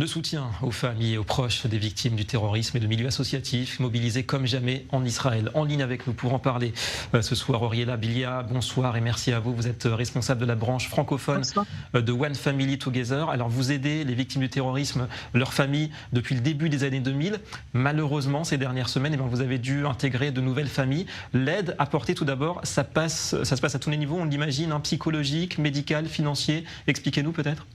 Le soutien aux familles et aux proches des victimes du terrorisme et de milieux associatifs mobilisés comme jamais en Israël. En ligne avec nous pour en parler ce soir, Auriella Bilia, bonsoir et merci à vous. Vous êtes responsable de la branche francophone de One Family Together. Alors vous aidez les victimes du terrorisme, leurs familles depuis le début des années 2000. Malheureusement, ces dernières semaines, vous avez dû intégrer de nouvelles familles. L'aide apportée tout d'abord, ça se passe à tous les niveaux, on l'imagine, psychologique, médical, financier. Expliquez-nous peut-être.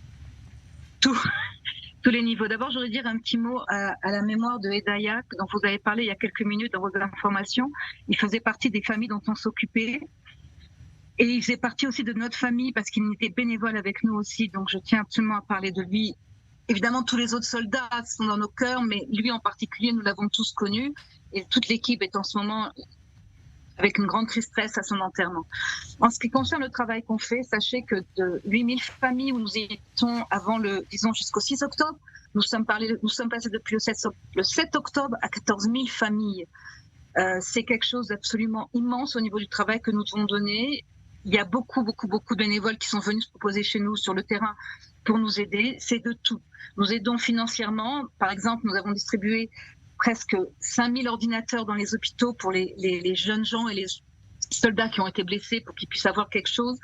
Tous les niveaux. D'abord, je voudrais dire un petit mot à la mémoire de Hedaya, dont vous avez parlé il y a quelques minutes dans vos informations. Il faisait partie des familles dont on s'occupait. Et il faisait partie aussi de notre famille parce qu'il était bénévole avec nous aussi. Donc, je tiens absolument à parler de lui. Évidemment, tous les autres soldats sont dans nos cœurs, mais lui en particulier, nous l'avons tous connu. Et toute l'équipe est en ce moment avec une grande tristesse à son enterrement. En ce qui concerne le travail qu'on fait, sachez que de 8000 familles où nous étions avant jusqu'au 6 octobre, nous sommes passés depuis le 7 octobre à 14 000 familles. C'est quelque chose d'absolument immense au niveau du travail que nous devons donner. Il y a beaucoup de bénévoles qui sont venus se proposer chez nous sur le terrain pour nous aider. C'est de tout. Nous aidons financièrement. Par exemple, nous avons distribué presque 5000 ordinateurs dans les hôpitaux pour les jeunes gens et les soldats qui ont été blessés pour qu'ils puissent avoir quelque chose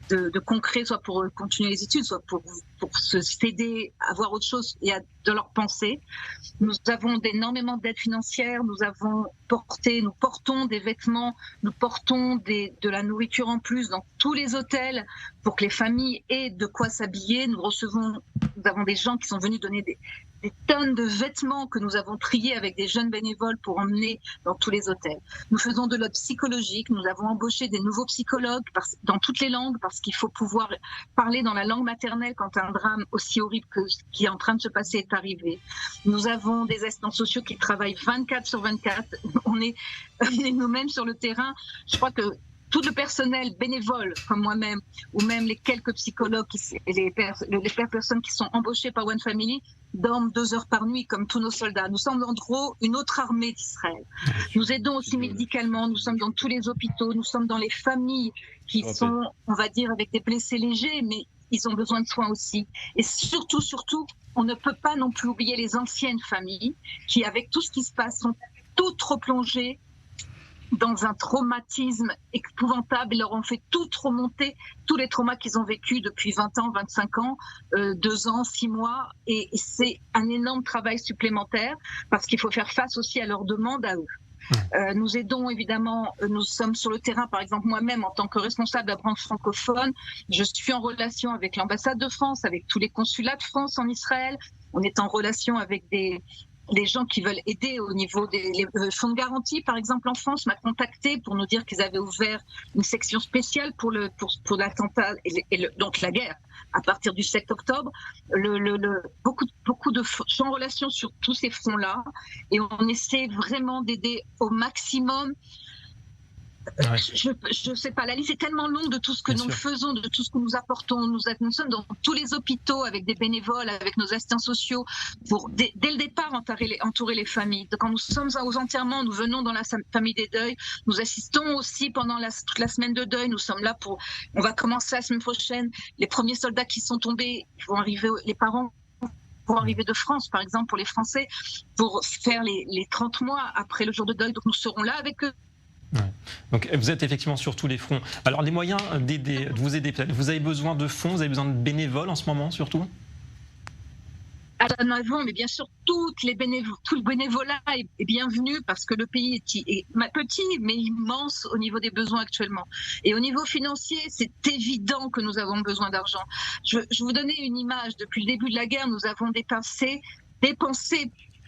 de concret, soit pour continuer les études, soit pour s'aider à voir autre chose et de leur penser. Nous avons énormément d'aide financière, nous portons des vêtements, nous portons de la nourriture en plus dans tous les hôtels pour que les familles aient de quoi s'habiller. Nous avons des gens qui sont venus donner des tonnes de vêtements que nous avons triés avec des jeunes bénévoles pour emmener dans tous les hôtels. Nous faisons de l'aide psychologique, nous avons embauché des nouveaux psychologues dans toutes les langues parce qu'il faut pouvoir parler dans la langue maternelle quand un drame aussi horrible que ce qui est en train de se passer est arrivé. Nous avons des assistants sociaux qui travaillent 24/24. On est nous-mêmes sur le terrain. Je crois que tout le personnel bénévole, comme moi-même, ou même les quelques psychologues et les personnes qui sont embauchées par One Family, dorment 2 heures par nuit, comme tous nos soldats. Nous sommes en gros une autre armée d'Israël. Nous aidons aussi médicalement, nous sommes dans tous les hôpitaux, nous sommes dans les familles qui sont, on va dire, avec des blessés légers, mais ils ont besoin de soins aussi. Et surtout, on ne peut pas non plus oublier les anciennes familles qui, avec tout ce qui se passe, sont toutes replongées dans un traumatisme épouvantable. Ils leur ont fait tout remonter, tous les traumas qu'ils ont vécus depuis 20 ans, 25 ans, 2 ans, 6 mois. Et c'est un énorme travail supplémentaire parce qu'il faut faire face aussi à leurs demandes à eux. Nous aidons évidemment, nous sommes sur le terrain, par exemple moi-même en tant que responsable de la branche francophone, je suis en relation avec l'ambassade de France, avec tous les consulats de France en Israël. On est en relation avec des gens qui veulent aider au niveau des fonds de garantie, par exemple en France, m'a contacté pour nous dire qu'ils avaient ouvert une section spéciale pour l'attentat donc la guerre à partir du 7 octobre. Beaucoup de sont en relation sur tous ces fonds-là et on essaie vraiment d'aider au maximum. Ouais. Je sais pas, la liste est tellement longue de tout ce que nous faisons, de tout ce que nous apportons. Nous sommes dans tous les hôpitaux avec des bénévoles, avec nos assistants sociaux, pour dès le départ entourer les familles. Donc, quand nous sommes aux enterrements, nous venons dans la famille des deuils. Nous assistons aussi pendant toute la semaine de deuil. Nous sommes là on va commencer la semaine prochaine. Les premiers soldats qui sont tombés vont arriver, les parents vont arriver de France, par exemple, pour les Français, pour faire les 30 mois après le jour de deuil. Donc, nous serons là avec eux. Ouais. Donc vous êtes effectivement sur tous les fronts. Alors les moyens d'aider, de vous aider, vous avez besoin de fonds, vous avez besoin de bénévoles en ce moment surtout? Mais bien sûr, tout le bénévolat est bienvenu parce que le pays est petit mais immense au niveau des besoins actuellement. Et au niveau financier, c'est évident que nous avons besoin d'argent. Je vais vous donner une image. Depuis le début de la guerre, nous avons dépensé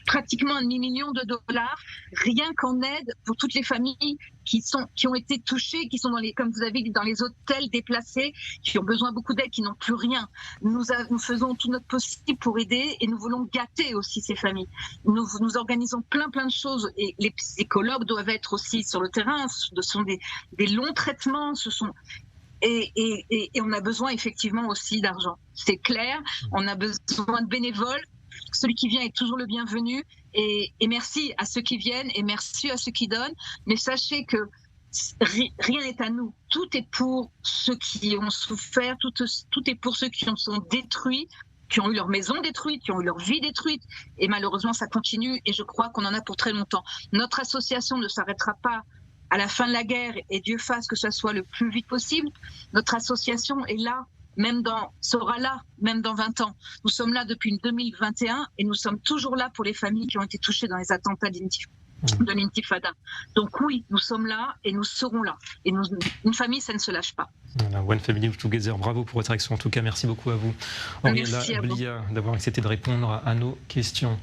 pratiquement 1 million de dollars, rien qu'en aide pour toutes les familles qui ont été touchées, qui sont comme vous avez dit, dans les hôtels déplacés, qui ont besoin beaucoup d'aide, qui n'ont plus rien. Nous faisons tout notre possible pour aider et nous voulons gâter aussi ces familles. Nous organisons plein de choses et les psychologues doivent être aussi sur le terrain. Ce sont des longs traitements, et on a besoin effectivement aussi d'argent. C'est clair, on a besoin de bénévoles. Celui qui vient est toujours le bienvenu et merci à ceux qui viennent et merci à ceux qui donnent. Mais sachez que rien n'est à nous. Tout est pour ceux qui ont souffert, tout est pour ceux qui en sont détruits. qui ont eu leur maison détruite, qui ont eu leur vie détruite. Et malheureusement, ça continue. Et je crois qu'on en a pour très longtemps. Notre association ne s'arrêtera pas à la fin de la guerre, et Dieu fasse que ça soit le plus vite possible. Notre association est là, sera là, même dans 20 ans. Nous sommes là depuis 2021 et nous sommes toujours là pour les familles qui ont été touchées dans les attentats de l'intifada. Donc oui, nous sommes là et nous serons là. Et une famille, ça ne se lâche pas. Voilà, One Family Together, bravo pour votre action. En tout cas, merci beaucoup à vous, Auriella Blia, d'avoir accepté de répondre à nos questions.